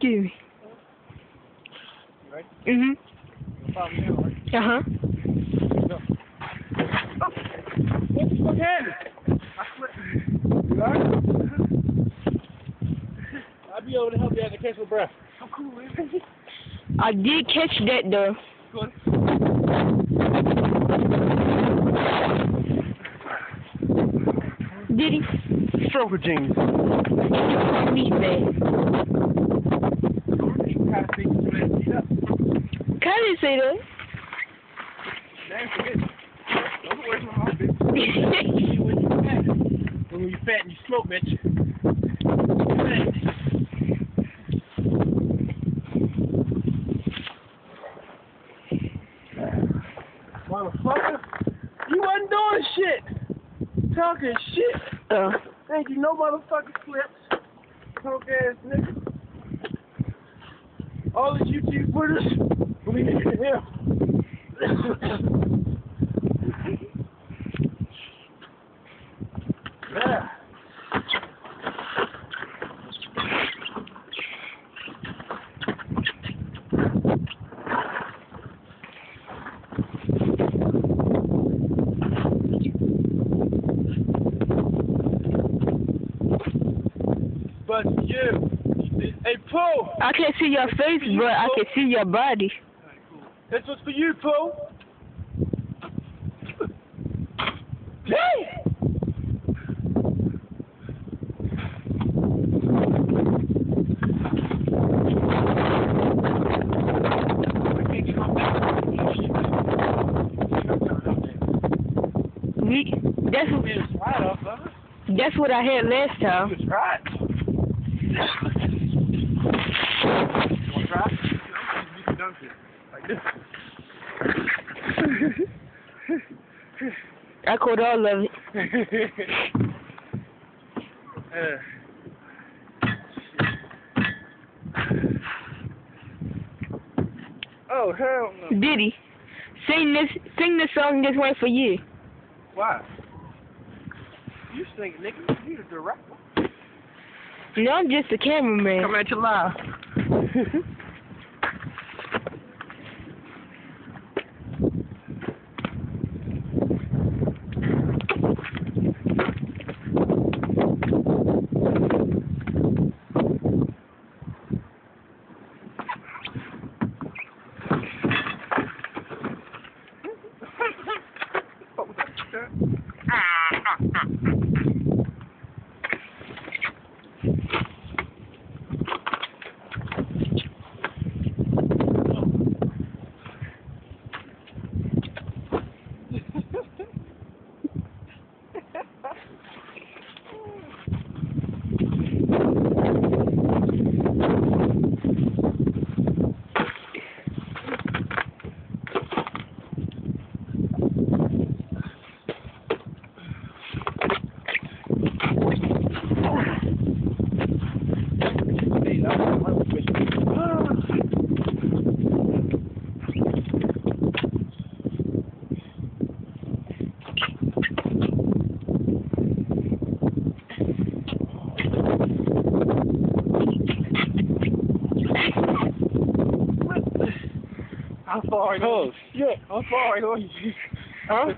Excuse me. You ready? Mhm. You'll follow me now, right? Uh-huh. Go. Oh. What the fuck happened? I slipped. You alright? I'll be over to help you as I catch my breath. I'm cool, man. I did catch that though. Good. Did he? Stroker jeans. Me bad. Kind of think you messed up. Kinda say that. Damn, forget it. Don't worry from my bitch. When you fat and you smoke, bitch. Motherfucker, you wasn't doing shit. Talking shit. Thank you, no motherfucking flips. Punk ass nigga. All the YouTube footers, we need to hear. Yeah. But you, hey Pooh! I can't see your face, but I can see your body. Alright, cool. This was for you, Pooh! Hey! That's what I had last time. You try it. You want to try it? You can dunk it. Like this. I caught all of it. Oh, hell no. Diddy, sing this song this one for you. Why? You sing it, nigga. You the director. No, I'm just a cameraman. Come at you live. I'm sorry. Oh shit! I'm sorry. Huh?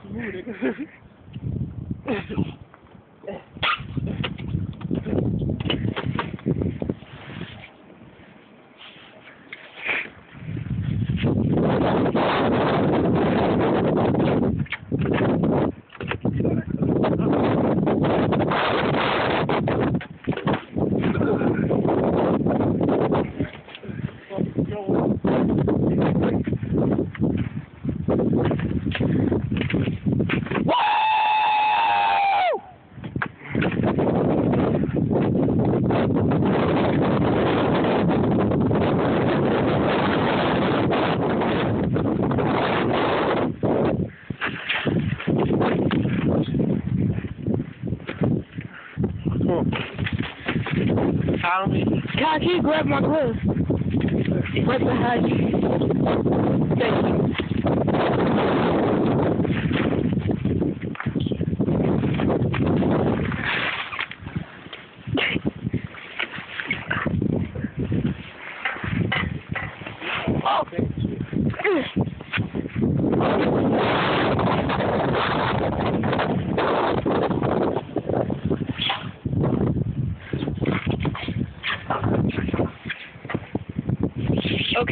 Can you grab my gloves? Right behind you. Thank you.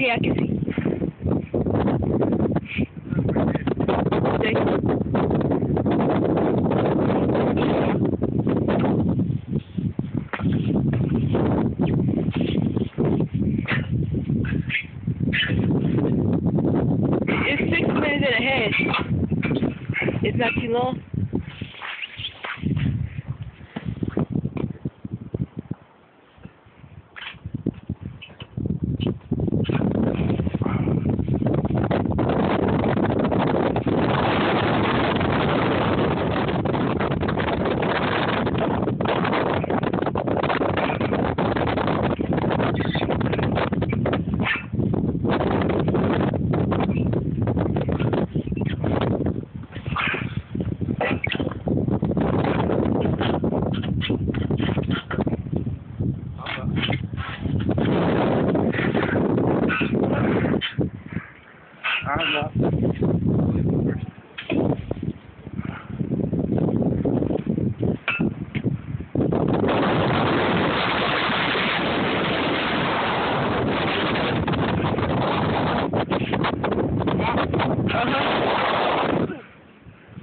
here, I can see. Thank you. It's 6 minutes and a half. It's not too long.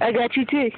I got you too.